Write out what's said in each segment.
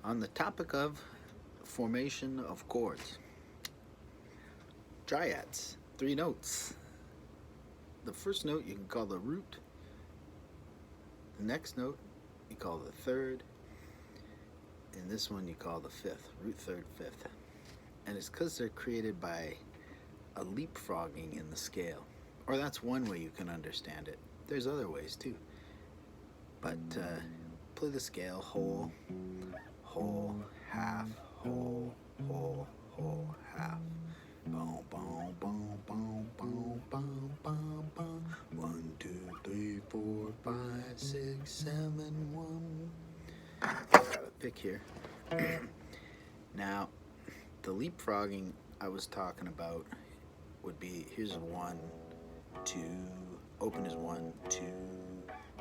on the topic of formation of chords. Triads, 3 notes. The first note you can call the root. The next note you call the third. And this one you call the fifth, root, third, fifth. And it's because they're created by a leapfrogging in the scale. Or that's one way you can understand it. There's other ways too. But play the scale whole, whole, half, whole, whole, whole, half. Boom, boom, boom, boom, boom, boom, boom, boom. 1, 2, 3, 4, 5, 6, 7, 1. Got a pick here. Now, the leapfrogging I was talking about would be, here's a 1, 2, open is 1, 2,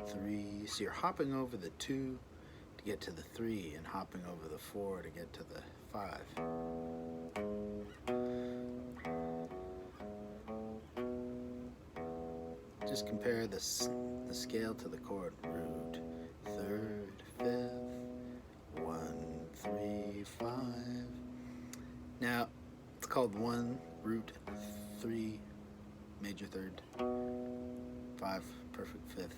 3. So you're hopping over the 2 to get to the 3 and hopping over the 4 to get to the 5. Just compare the scale to the chord. Root, third, fifth, 1, 3, 5. Now, it's called 1, root, 3, major third, 5, perfect fifth.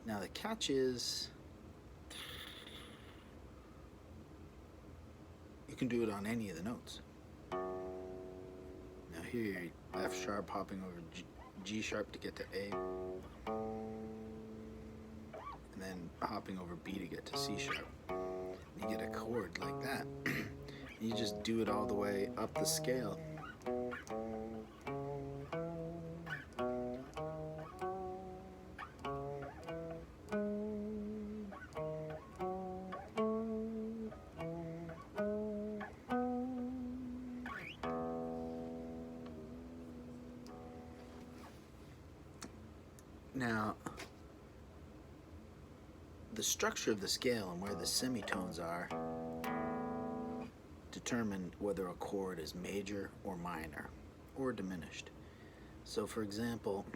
Now the catch is, you can do it on any of the notes. Now here you're F sharp hopping over G sharp to get to A, and then hopping over B to get to C sharp. You get a chord like that. You just do it all the way up the scale. Now, the structure of the scale and where the semitones are determine whether a chord is major or minor or diminished. So for example,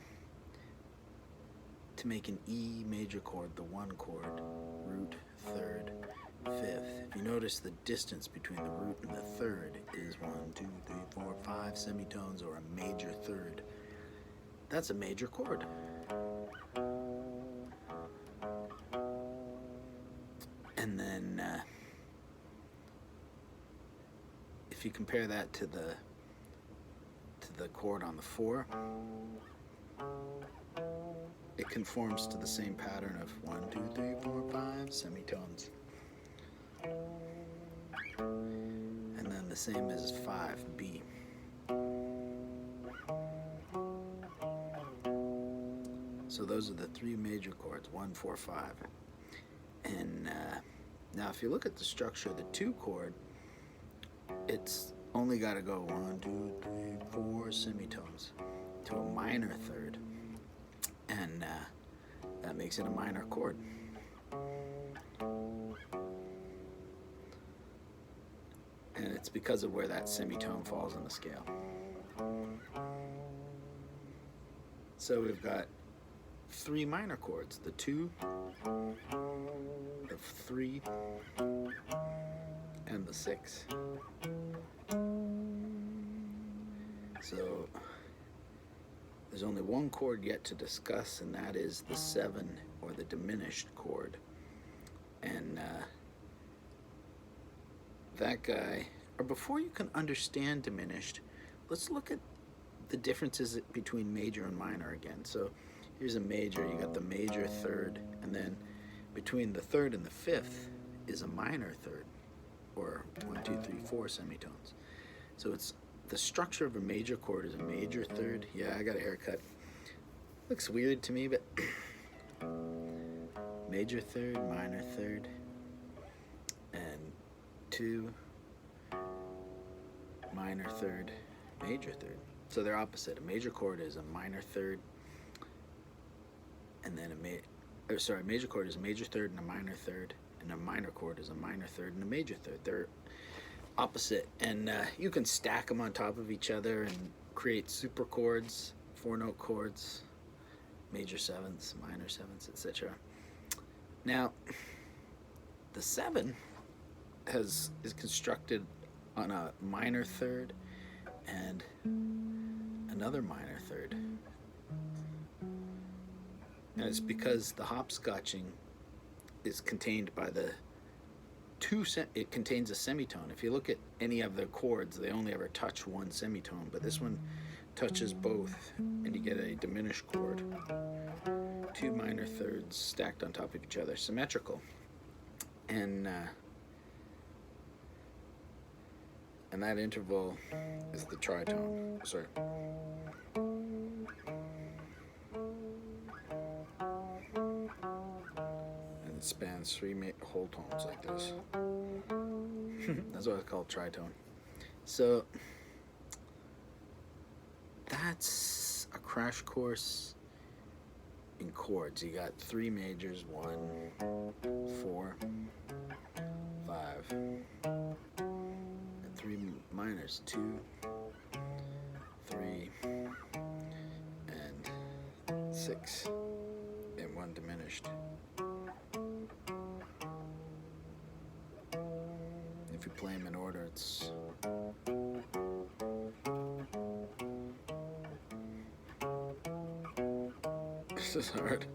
to make an E major chord, the 1 chord, root, third, fifth, if you notice the distance between the root and the third is 1, 2, 3, 4, 5 semitones, or a major third. That's a major chord. And then if you compare that to the chord on the 4, it conforms to the same pattern of 1, 2, 3, 4, 5 semitones. And then the same as 5, B. So those are the 3 major chords, 1, 4, 5. And now if you look at the structure of the 2 chord, it's only got to go 1, 2, 3, 4 semitones to a minor third. And that makes it a minor chord. And it's because of where that semitone falls in the scale. So we've got 3 minor chords, the 2, the 3, and the 6. So there's only 1 chord yet to discuss, and that is the 7, or the diminished chord. And that guy, or before you can understand diminished, let's look at the differences between major and minor again. So here's a major, you got the major third, and then between the third and the fifth is a minor third, or 1, 2, 3, 4 semitones. So it's the structure of a major chord is a major third. Yeah, I got a haircut. Looks weird to me, but major third, minor third, and 2, minor third, major third. So they're opposite. A major chord is a minor third, and then a major chord is a major third and a minor third, and a minor chord is a minor third and a major third. They're opposite, and you can stack them on top of each other and create super chords, 4-note chords, major 7ths, minor 7ths, etc. Now, the 7 is constructed on a minor third and another minor third. And it's because the hopscotching is contained by the it contains a semitone. If you look at any of the chords, they only ever touch one semitone, but this one touches both, and you get a diminished chord. Two minor thirds stacked on top of each other, symmetrical. And that interval is the tritone. Sorry. And it spans three whole tones like this. That's why it's called tritone. So that's a crash course in chords. You got three majors, 1, 4, 5, and three minors, 2, 3, and 6, and one diminished. If you play them in order, it's this is hard.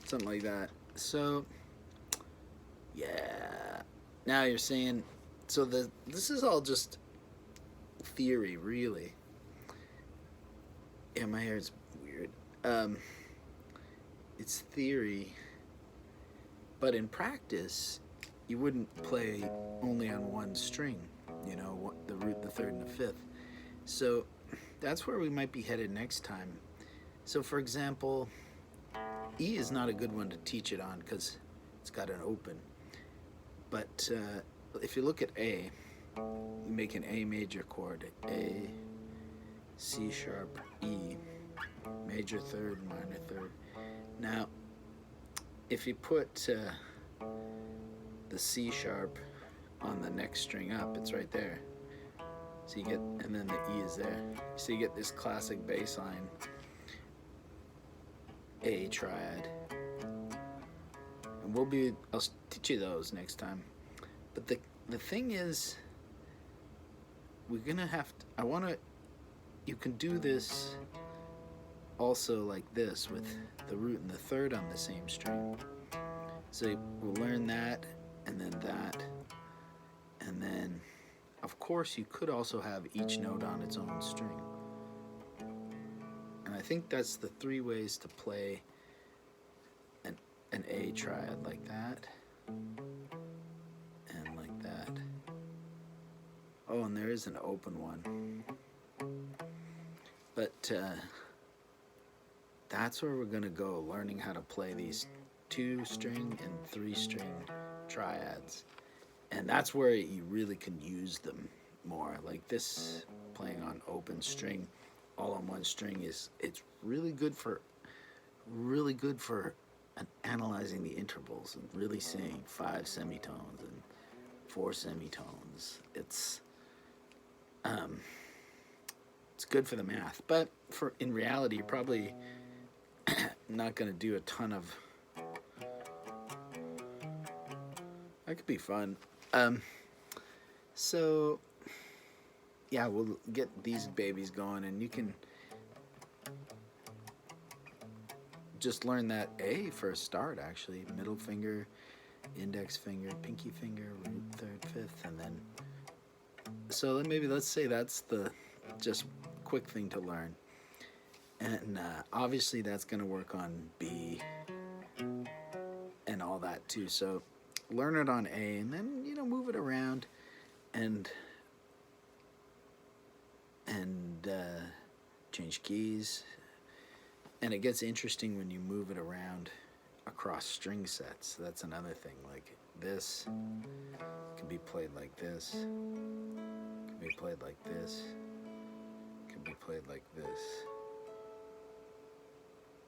Something like that. So, yeah. Now you're saying, so this is all just theory, really. Yeah, my hair is weird. It's theory, but in practice, you wouldn't play only on one string, you know, the root, the third, and the fifth. So that's where we might be headed next time. So for example, E is not a good one to teach it on because it's got an open. But if you look at A, you make an A major chord, A, C sharp, E, major third, minor third. Now, if you put the C sharp on the next string up, it's right there. So you get, and then the E is there. So you get this classic bass line, A triad. And I'll teach you those next time. But the thing is, we're gonna have to, you can do this also like this with the root and the third on the same string. So we'll learn that, and then that, and then of course you could also have each note on its own string. And I think that's the three ways to play an A triad, like that and like that. Oh, and there is an open one, but that's where we're going to go, learning how to play these 2-string and 3-string triads. And that's where you really can use them more. Like this, playing on open string, all on one string, it's really good for analyzing the intervals and really seeing 5 semitones and 4 semitones. It's good for the math, but in reality, you're probably not going to do a ton of. That could be fun. So yeah, we'll get these babies going, and you can just learn that A for a start, actually. Middle finger, index finger, pinky finger, root, third, fifth, and then. So maybe let's say that's the just quick thing to learn. And obviously that's going to work on B and all that too. So learn it on A, and then, you know, move it around and change keys. And it gets interesting when you move it around across string sets. That's another thing. Like this can be played like this, can be played like this, can be played like this.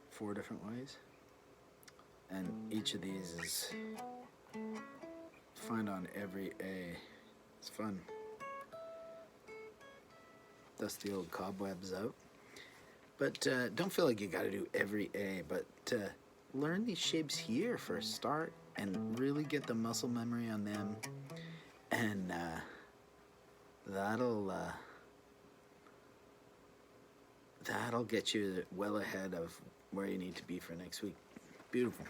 4 different ways. And each of these is find on every A. It's fun. Dust the old cobwebs out. But don't feel like you got to do every A, but learn these shapes here for a start and really get the muscle memory on them, and that'll that'll get you well ahead of where you need to be for next week. Beautiful.